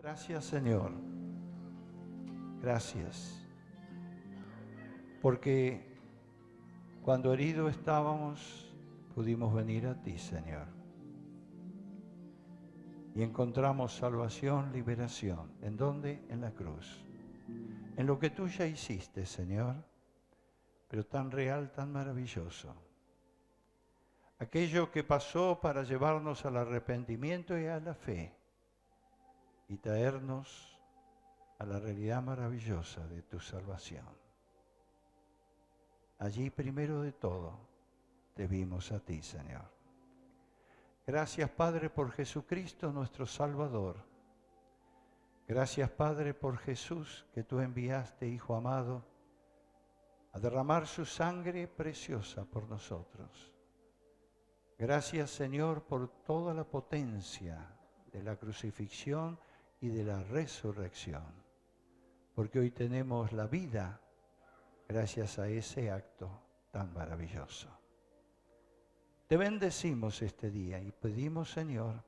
Gracias, Señor. Gracias. Porque cuando heridos estábamos, pudimos venir a ti, Señor. Y encontramos salvación, liberación. ¿En dónde? En la cruz. En lo que tú ya hiciste, Señor, pero tan real, tan maravilloso. Aquello que pasó para llevarnos al arrepentimiento y a la fe y traernos a la realidad maravillosa de tu salvación. Allí, primero de todo, te vimos a ti, Señor. Gracias, Padre, por Jesucristo, nuestro Salvador. Gracias, Padre, por Jesús, que tú enviaste, Hijo amado, a derramar su sangre preciosa por nosotros. Gracias, Señor, por toda la potencia de la crucifixión y de la resurrección, porque hoy tenemos la vida gracias a ese acto tan maravilloso. Te bendecimos este día y pedimos, Señor,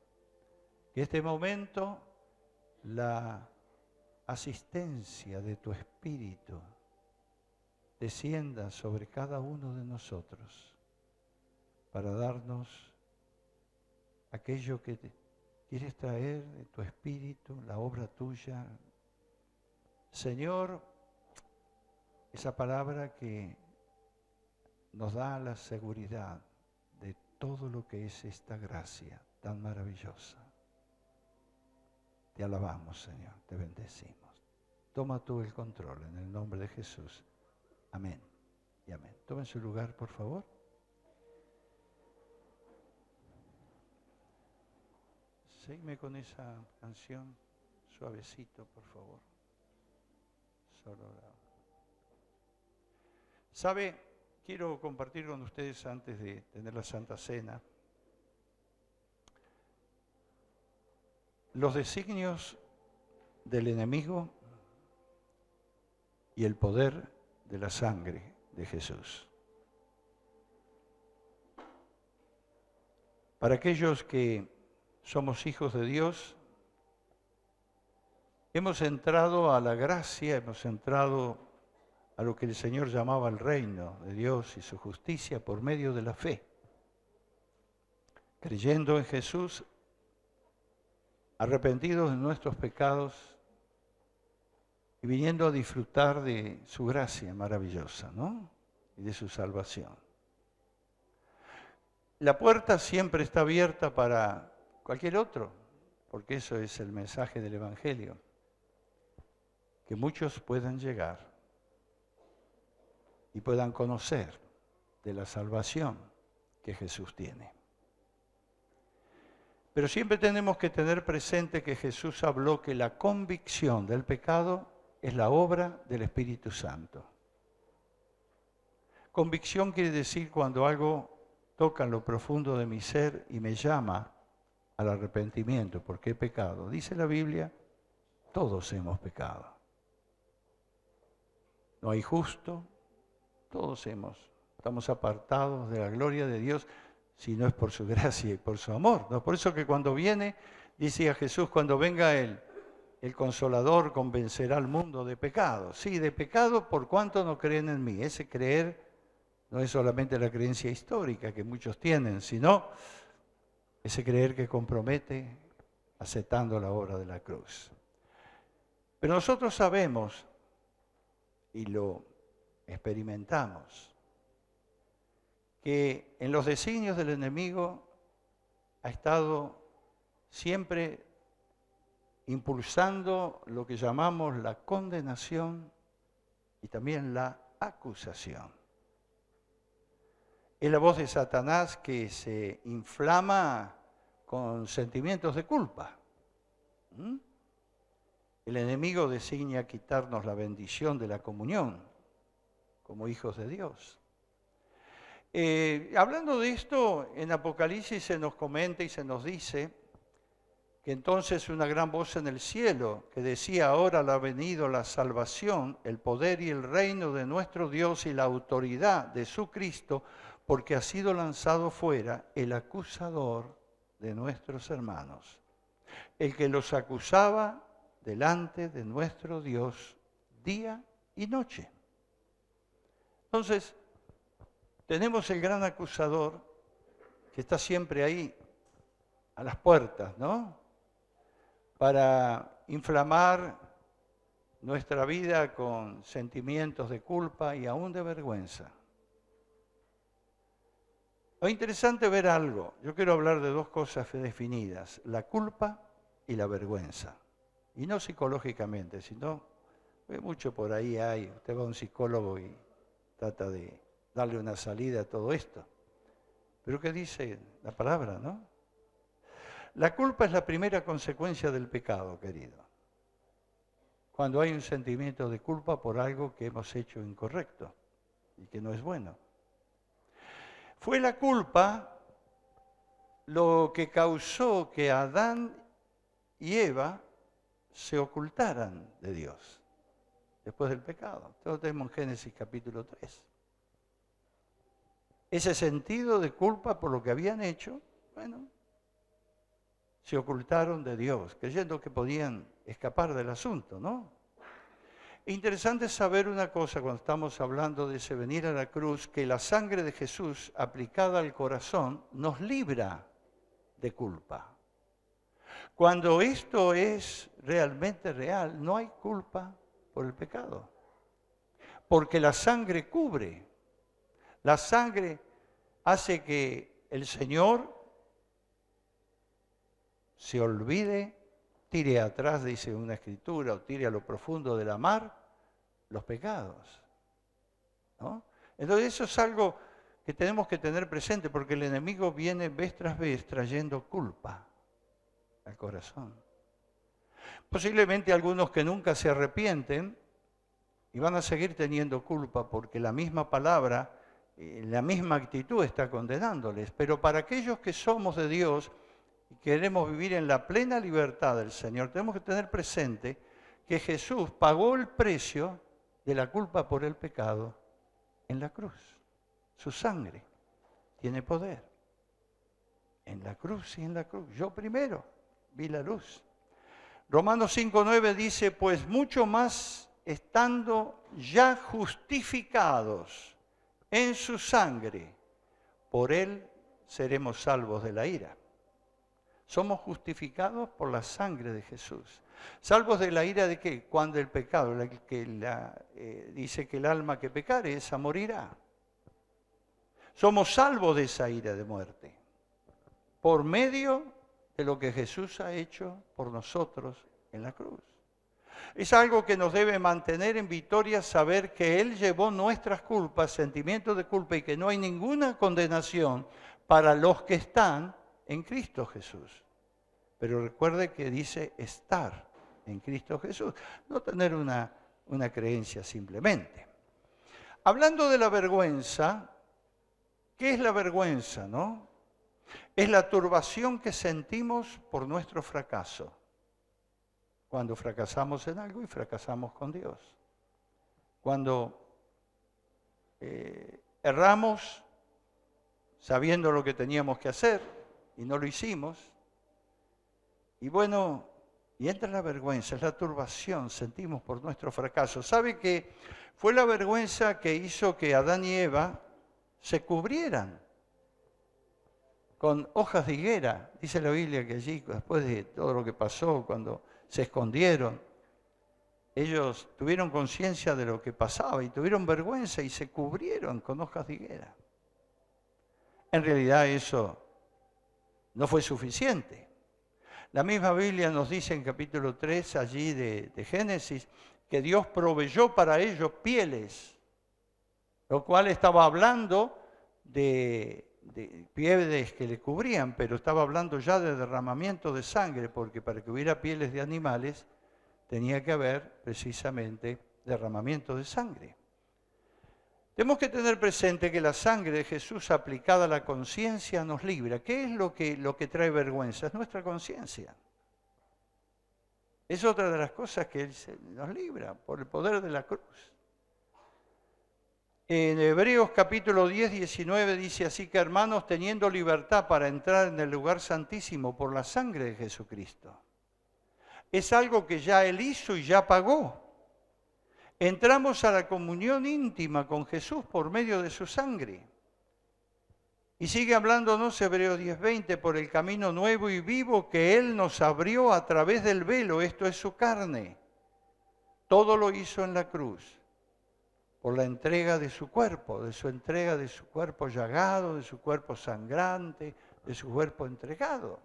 que este momento la asistencia de tu Espíritu descienda sobre cada uno de nosotros para darnos aquello que quieres traer de tu Espíritu, la obra tuya. Señor, esa palabra que nos da la seguridad de todo lo que es esta gracia tan maravillosa. Te alabamos, Señor, te bendecimos. Toma tú el control en el nombre de Jesús. Amén y amén. Tomen su lugar, por favor. Sígueme con esa canción suavecito, por favor. Solo la... ¿Sabe? Quiero compartir con ustedes antes de tener la Santa Cena los designios del enemigo y el poder de la sangre de Jesús. Para aquellos que somos hijos de Dios, hemos entrado a la gracia, hemos entrado a lo que el Señor llamaba el reino de Dios y su justicia por medio de la fe. Creyendo en Jesús, arrepentidos de nuestros pecados y viniendo a disfrutar de su gracia maravillosa, ¿no? Y de su salvación. La puerta siempre está abierta para cualquier otro, porque eso es el mensaje del Evangelio, que muchos puedan llegar y puedan conocer de la salvación que Jesús tiene. Pero siempre tenemos que tener presente que Jesús habló que la convicción del pecado es la obra del Espíritu Santo. Convicción quiere decir cuando algo toca en lo profundo de mi ser y me llama al arrepentimiento, porque he pecado. Dice la Biblia, todos hemos pecado. No hay justo, todos estamos apartados de la gloria de Dios, si no es por su gracia y por su amor, ¿no? Por eso que cuando viene, dice a Jesús, cuando venga el Consolador, convencerá al mundo de pecado. Sí, de pecado por cuanto no creen en mí. Ese creer no es solamente la creencia histórica que muchos tienen, sino ese creer que compromete aceptando la obra de la cruz. Pero nosotros sabemos, y lo experimentamos, que en los designios del enemigo ha estado siempre impulsando lo que llamamos la condenación y también la acusación. Es la voz de Satanás que se inflama con sentimientos de culpa. El enemigo designa quitarnos la bendición de la comunión como hijos de Dios. Hablando de esto, en Apocalipsis se nos comenta y se nos dice que entonces una gran voz en el cielo que decía: ahora ha venido la salvación, el poder y el reino de nuestro Dios y la autoridad de su Cristo, porque ha sido lanzado fuera el acusador de nuestros hermanos. El que los acusaba delante de nuestro Dios día y noche. Entonces, tenemos el gran acusador que está siempre ahí a las puertas, ¿no? Para inflamar nuestra vida con sentimientos de culpa y aún de vergüenza. Es interesante ver algo. Yo quiero hablar de dos cosas definidas, la culpa y la vergüenza. Y no psicológicamente, sino, mucho por ahí hay, usted va a un psicólogo y trata de darle una salida a todo esto. Pero ¿qué dice la palabra, no? La culpa es la primera consecuencia del pecado, querido. Cuando hay un sentimiento de culpa por algo que hemos hecho incorrecto y que no es bueno. Fue la culpa lo que causó que Adán y Eva se ocultaran de Dios después del pecado. Esto lo tenemos en Génesis capítulo 3. Ese sentido de culpa por lo que habían hecho, bueno, se ocultaron de Dios, creyendo que podían escapar del asunto, ¿no? Interesante saber una cosa cuando estamos hablando de ese venir a la cruz, que la sangre de Jesús aplicada al corazón nos libra de culpa. Cuando esto es realmente real, no hay culpa por el pecado, porque la sangre cubre. La sangre hace que el Señor se olvide, tire atrás, dice una escritura, o tire a lo profundo de la mar los pecados, ¿no? Entonces eso es algo que tenemos que tener presente, porque el enemigo viene vez tras vez trayendo culpa al corazón. Posiblemente algunos que nunca se arrepienten y van a seguir teniendo culpa porque la misma palabra, la misma actitud está condenándoles. Pero para aquellos que somos de Dios y queremos vivir en la plena libertad del Señor, tenemos que tener presente que Jesús pagó el precio de la culpa por el pecado en la cruz. Su sangre tiene poder. En la cruz y en la cruz. Yo primero vi la luz. Romanos 5:9 dice, pues mucho más estando ya justificados en su sangre, por él seremos salvos de la ira. Somos justificados por la sangre de Jesús. ¿Salvos de la ira de qué? Cuando el pecado, dice que el alma que pecare, esa morirá. Somos salvos de esa ira de muerte, por medio de lo que Jesús ha hecho por nosotros en la cruz. Es algo que nos debe mantener en victoria, saber que Él llevó nuestras culpas, sentimientos de culpa, y que no hay ninguna condenación para los que están en Cristo Jesús. Pero recuerde que dice estar en Cristo Jesús, no tener una creencia simplemente. Hablando de la vergüenza, ¿qué es la vergüenza, no? Es la turbación que sentimos por nuestro fracaso. Cuando fracasamos en algo y fracasamos con Dios. Cuando erramos sabiendo lo que teníamos que hacer y no lo hicimos. Y bueno, y entra la vergüenza, es la turbación, sentimos por nuestro fracaso. ¿Sabe que fue la vergüenza que hizo que Adán y Eva se cubrieran con hojas de higuera? Dice la Biblia que allí, después de todo lo que pasó, cuando se escondieron, ellos tuvieron conciencia de lo que pasaba y tuvieron vergüenza y se cubrieron con hojas de higuera. En realidad eso no fue suficiente. La misma Biblia nos dice en capítulo 3 allí de Génesis que Dios proveyó para ellos pieles, lo cual estaba hablando de pieles que le cubrían, pero estaba hablando ya de derramamiento de sangre, porque para que hubiera pieles de animales tenía que haber precisamente derramamiento de sangre. Tenemos que tener presente que la sangre de Jesús aplicada a la conciencia nos libra. ¿Qué es lo que trae vergüenza? Es nuestra conciencia. Es otra de las cosas que Él nos libra por el poder de la cruz. En Hebreos capítulo 10, 19 dice así que hermanos, teniendo libertad para entrar en el lugar santísimo por la sangre de Jesucristo. es algo que ya Él hizo y ya pagó. Entramos a la comunión íntima con Jesús por medio de su sangre. Y sigue hablándonos Hebreos 10:20, por el camino nuevo y vivo que Él nos abrió a través del velo, esto es su carne. Todo lo hizo en la cruz, por la entrega de su cuerpo, de su entrega de su cuerpo llagado, de su cuerpo sangrante, de su cuerpo entregado.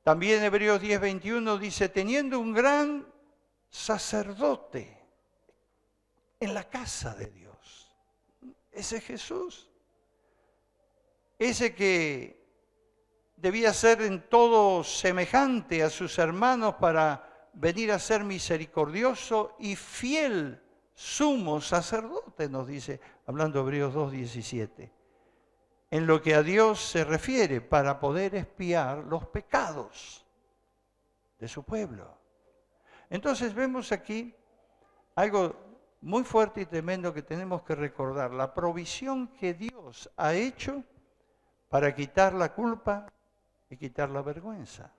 También Hebreos 10:21 dice, teniendo un gran sacerdote en la casa de Dios. Ese es Jesús. Ese que debía ser en todo semejante a sus hermanos para venir a ser misericordioso y fiel sumo sacerdote, nos dice, hablando Hebreos 2:17. En lo que a Dios se refiere, para poder expiar los pecados de su pueblo. Entonces vemos aquí algo muy fuerte y tremendo que tenemos que recordar, la provisión que Dios ha hecho para quitar la culpa y quitar la vergüenza.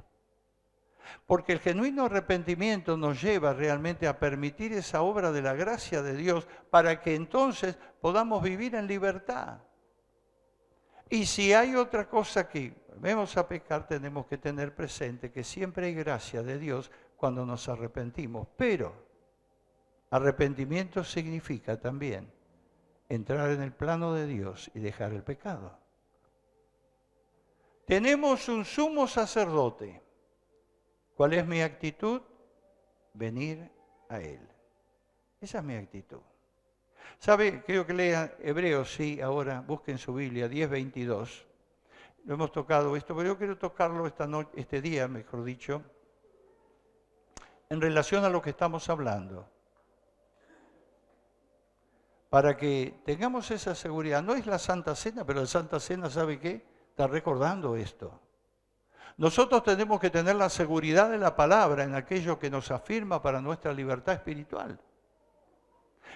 Porque el genuino arrepentimiento nos lleva realmente a permitir esa obra de la gracia de Dios para que entonces podamos vivir en libertad. Y si hay otra cosa que vamos a pecar, tenemos que tener presente que siempre hay gracia de Dios cuando nos arrepentimos. Pero arrepentimiento significa también entrar en el plano de Dios y dejar el pecado. Tenemos un sumo sacerdote. ¿Cuál es mi actitud? Venir a Él. Esa es mi actitud. ¿Sabe? Quiero que lea Hebreos, sí, ahora, busquen su Biblia, 10:22. Lo hemos tocado esto, pero yo quiero tocarlo este día, mejor dicho, en relación a lo que estamos hablando. Para que tengamos esa seguridad. No es la Santa Cena, pero la Santa Cena, ¿sabe qué? Está recordando esto. Nosotros tenemos que tener la seguridad de la palabra en aquello que nos afirma para nuestra libertad espiritual.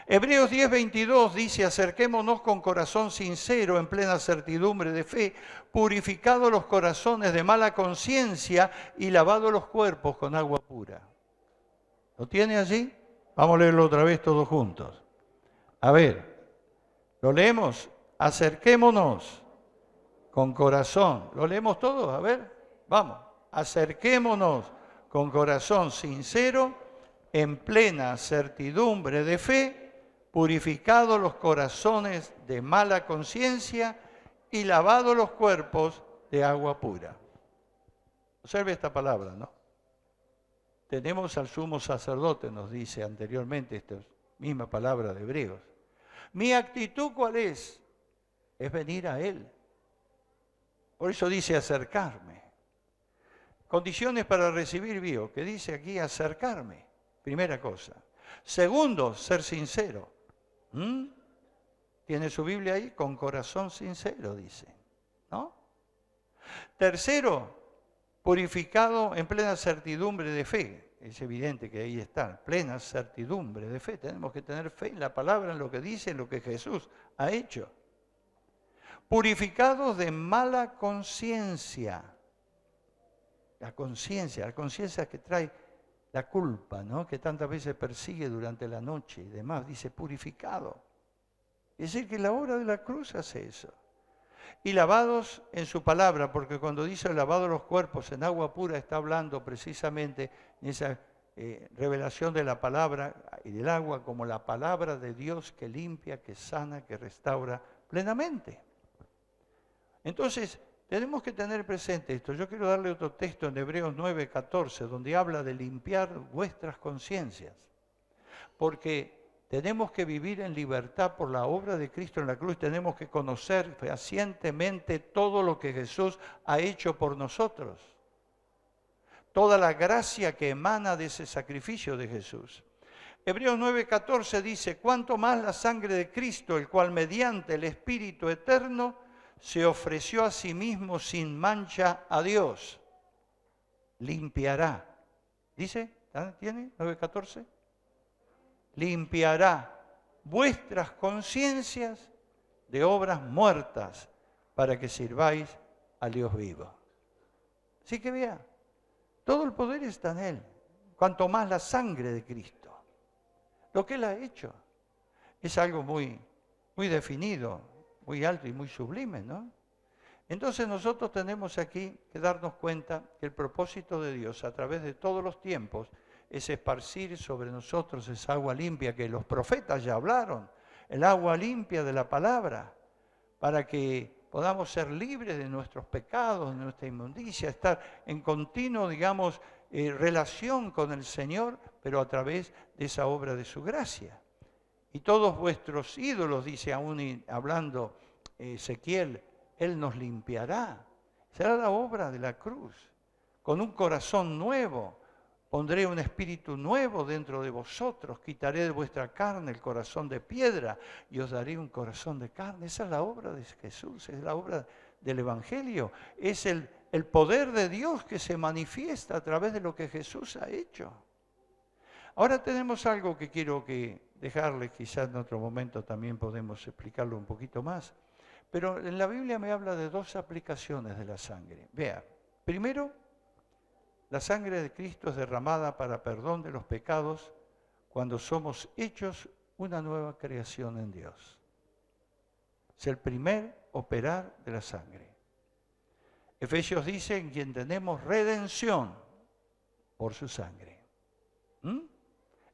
Hebreos 10:22 dice, acerquémonos con corazón sincero, en plena certidumbre de fe, purificados los corazones de mala conciencia y lavados los cuerpos con agua pura. ¿Lo tiene allí? Vamos a leerlo otra vez todos juntos. A ver, ¿lo leemos? Acerquémonos con corazón. ¿Lo leemos todos? A ver, vamos. Acerquémonos con corazón sincero, en plena certidumbre de fe, purificados los corazones de mala conciencia y lavados los cuerpos de agua pura. Observe esta palabra, ¿no? Tenemos al sumo sacerdote, nos dice anteriormente esta misma palabra de Hebreos. ¿Mi actitud cuál es? Es venir a Él. Por eso dice acercarme. Condiciones para recibir bio, que dice aquí acercarme. Primera cosa. Segundo, ser sincero. ¿Tiene su Biblia ahí? Con corazón sincero, dice. ¿No? Tercero, purificado en plena certidumbre de fe. Es evidente que ahí está, plena certidumbre de fe. Tenemos que tener fe en la palabra, en lo que dice, en lo que Jesús ha hecho. Purificados de mala conciencia. La conciencia que trae la culpa, ¿no? Que tantas veces persigue durante la noche y demás. Dice purificado. Es decir, que la obra de la cruz hace eso. Y lavados en su palabra, porque cuando dice lavado los cuerpos en agua pura, está hablando precisamente en esa revelación de la palabra y del agua como la palabra de Dios que limpia, que sana, que restaura plenamente. Entonces, tenemos que tener presente esto. Yo quiero darle otro texto en Hebreos 9:14, donde habla de limpiar vuestras conciencias. Porque tenemos que vivir en libertad por la obra de Cristo en la cruz. Tenemos que conocer fehacientemente todo lo que Jesús ha hecho por nosotros. Toda la gracia que emana de ese sacrificio de Jesús. Hebreos 9:14 dice, cuánto más la sangre de Cristo, el cual mediante el Espíritu eterno se ofreció a sí mismo sin mancha a Dios, limpiará. ¿Dice? ¿Tiene? 9:14. Limpiará vuestras conciencias de obras muertas para que sirváis al Dios vivo. Así que vea, Todo el poder está en Él. Cuanto más la sangre de Cristo. Lo que Él ha hecho es algo muy, muy definido, muy alto y muy sublime, ¿no? Entonces nosotros tenemos aquí que darnos cuenta que el propósito de Dios a través de todos los tiempos es esparcir sobre nosotros esa agua limpia que los profetas ya hablaron, el agua limpia de la palabra, para que podamos ser libres de nuestros pecados, de nuestra inmundicia, estar en continuo, digamos, relación con el Señor, pero a través de esa obra de su gracia. Y todos vuestros ídolos, dice aún hablando Ezequiel, Él nos limpiará. Será la obra de la cruz. Con un corazón nuevo, pondré un espíritu nuevo dentro de vosotros, quitaré de vuestra carne el corazón de piedra y os daré un corazón de carne. Esa es la obra de Jesús, es la obra del Evangelio. Es el poder de Dios que se manifiesta a través de lo que Jesús ha hecho. Ahora tenemos algo que quiero dejarles, quizás en otro momento también podemos explicarlo un poquito más. Pero en la Biblia me habla de dos aplicaciones de la sangre. Vea, primero, la sangre de Cristo es derramada para perdón de los pecados cuando somos hechos una nueva creación en Dios. Es el primer operar de la sangre. Efesios dice en quien tenemos redención por su sangre.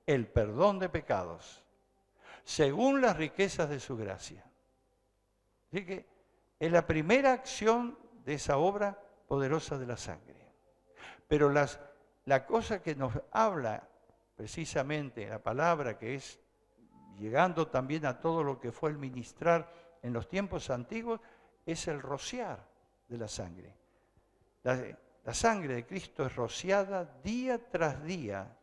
El perdón de pecados, según las riquezas de su gracia. Así que es la primera acción de esa obra poderosa de la sangre. Pero la cosa que nos habla precisamente, la palabra que es llegando también a todo lo que fue el ministrar en los tiempos antiguos, es el rociar de la sangre. La sangre de Cristo es rociada día tras día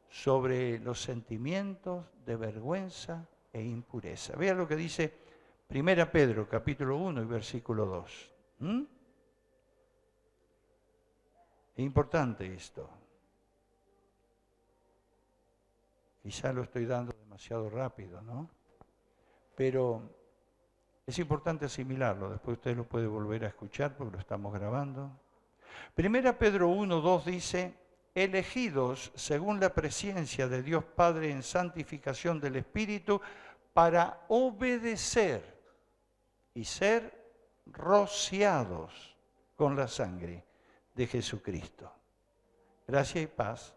sobre los sentimientos de vergüenza e impureza. Vea lo que dice 1 Pedro, capítulo 1 y versículo 2. Es importante esto. Quizá lo estoy dando demasiado rápido, ¿no? Pero es importante asimilarlo. Después usted lo puede volver a escuchar porque lo estamos grabando. 1 Pedro 1, 2 dice: elegidos según la presencia de Dios Padre en santificación del Espíritu para obedecer y ser rociados con la sangre de Jesucristo. Gracia y paz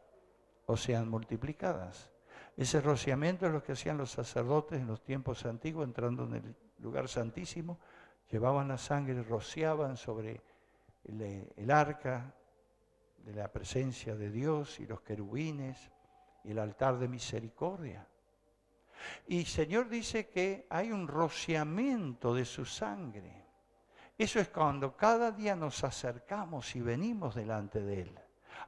os sean multiplicadas. Ese rociamiento es lo que hacían los sacerdotes en los tiempos antiguos, entrando en el lugar santísimo, llevaban la sangre, rociaban sobre el arca de la presencia de Dios y los querubines y el altar de misericordia. Y el Señor dice que hay un rociamiento de su sangre. Eso es cuando cada día nos acercamos y venimos delante de Él.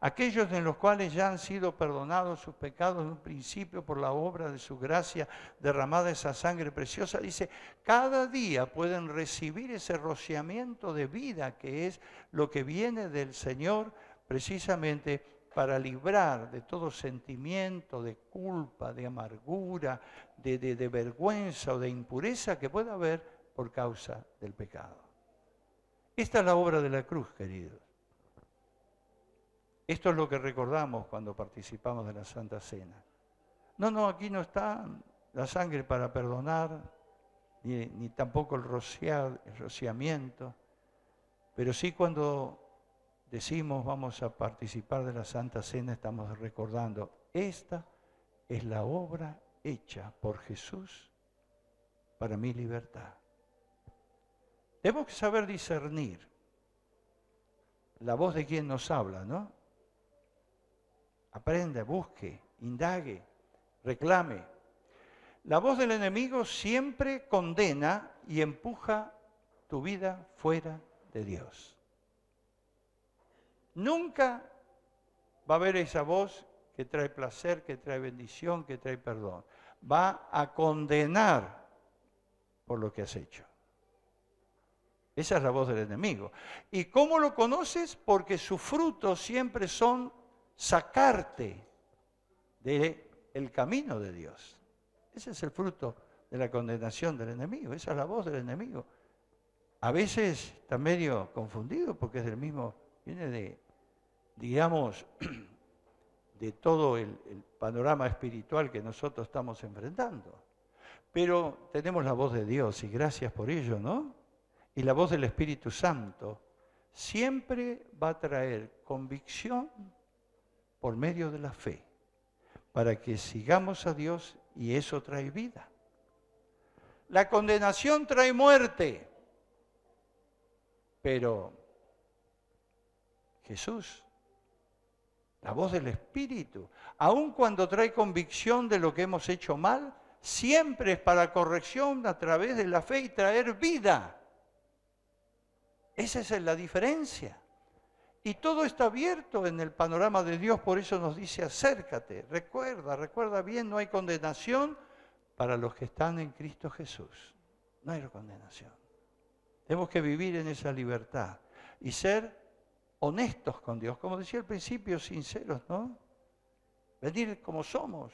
Aquellos en los cuales ya han sido perdonados sus pecados en un principio por la obra de su gracia derramada esa sangre preciosa, dice, cada día pueden recibir ese rociamiento de vida que es lo que viene del Señor precisamente para librar de todo sentimiento de culpa, de amargura, de vergüenza o de impureza que pueda haber por causa del pecado. Esta es la obra de la cruz, queridos. Esto es lo que recordamos cuando participamos de la Santa Cena. No, aquí no está la sangre para perdonar, ni tampoco el rociamiento, pero sí cuando decimos vamos a participar de la Santa Cena, estamos recordando, esta es la obra hecha por Jesús para mi libertad. Debemos saber discernir la voz de quien nos habla, ¿no? Aprenda, busque, indague, reclame. La voz del enemigo siempre condena y empuja tu vida fuera de Dios. Nunca va a haber esa voz que trae placer, que trae bendición, que trae perdón. Va a condenar por lo que has hecho. Esa es la voz del enemigo. ¿Y cómo lo conoces? Porque sus frutos siempre son sacarte del camino de Dios. Ese es el fruto de la condenación del enemigo. Esa es la voz del enemigo. A veces está medio confundido porque es del mismo, viene digamos, de todo el panorama espiritual que nosotros estamos enfrentando. Pero tenemos la voz de Dios y gracias por ello, ¿no? Y la voz del Espíritu Santo siempre va a traer convicción por medio de la fe, para que sigamos a Dios y eso trae vida. La condenación trae muerte, pero Jesús, la voz del Espíritu, aun cuando trae convicción de lo que hemos hecho mal, siempre es para corrección a través de la fe y traer vida. Esa es la diferencia. Y todo está abierto en el panorama de Dios, por eso nos dice acércate, recuerda bien, no hay condenación para los que están en Cristo Jesús. No hay condenación. Tenemos que vivir en esa libertad y ser honestos con Dios, como decía al principio, sinceros, ¿no? Venir como somos.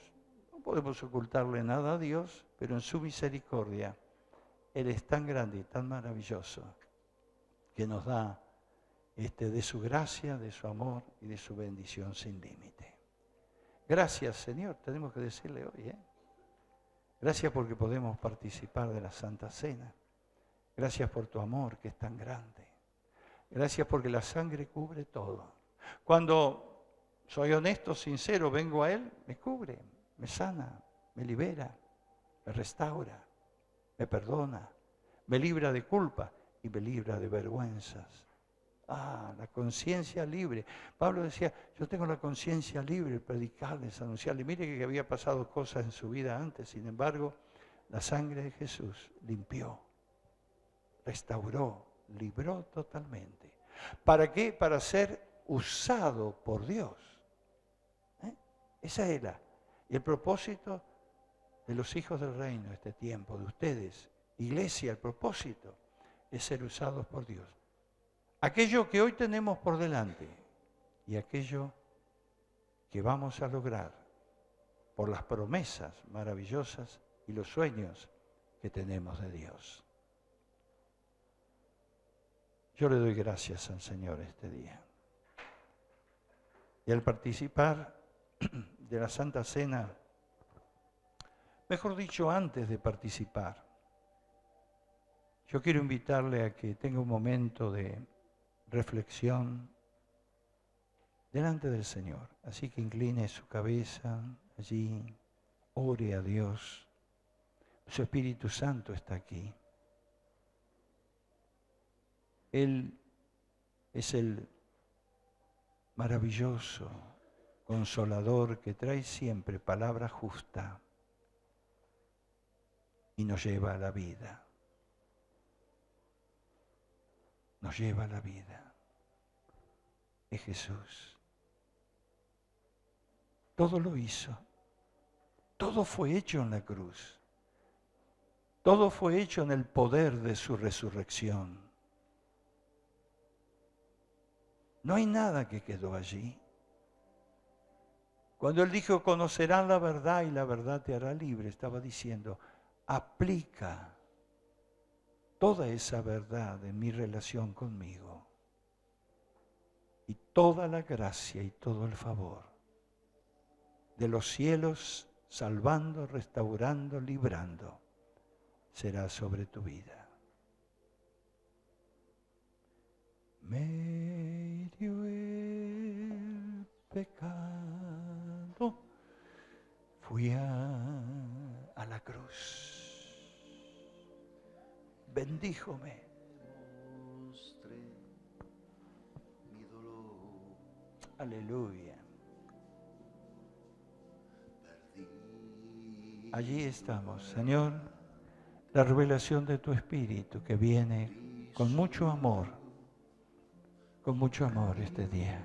No podemos ocultarle nada a Dios, pero en su misericordia, Él es tan grande y tan maravilloso que nos da de su gracia, de su amor y de su bendición sin límite. Gracias, Señor, tenemos que decirle hoy, Gracias porque podemos participar de la Santa Cena. Gracias por tu amor que es tan grande. Gracias porque la sangre cubre todo. Cuando soy honesto, sincero, vengo a Él, me cubre, me sana, me libera, me restaura, me perdona, me libra de culpa y me libra de vergüenzas. La conciencia libre. Pablo decía, yo tengo la conciencia libre, predicarles, anunciarles. Mire que había pasado cosas en su vida antes, sin embargo, la sangre de Jesús limpió, restauró, libró totalmente. ¿Para qué? Para ser usado por Dios. Esa era. Y el propósito de los hijos del reino, este tiempo, de ustedes, iglesia, el propósito es ser usados por Dios. Aquello que hoy tenemos por delante y aquello que vamos a lograr por las promesas maravillosas y los sueños que tenemos de Dios. Yo le doy gracias al Señor este día. Y al participar de la Santa Cena, mejor dicho, antes de participar, yo quiero invitarle a que tenga un momento de reflexión delante del Señor. Así que incline su cabeza allí, ore a Dios. Su Espíritu Santo está aquí. Él es el maravilloso consolador que trae siempre palabra justa y nos lleva a la vida. Nos lleva a la vida. Es Jesús. Todo lo hizo. Todo fue hecho en la cruz. Todo fue hecho en el poder de su resurrección. No hay nada que quedó allí. Cuando Él dijo, conocerán la verdad y la verdad te hará libre, estaba diciendo, aplica toda esa verdad en mi relación conmigo y toda la gracia y todo el favor de los cielos, salvando, restaurando, librando, será sobre tu vida. Me hirió el pecado, fui a la cruz. Bendíjome. Aleluya. Allí estamos, Señor, la revelación de tu Espíritu que viene con mucho amor este día.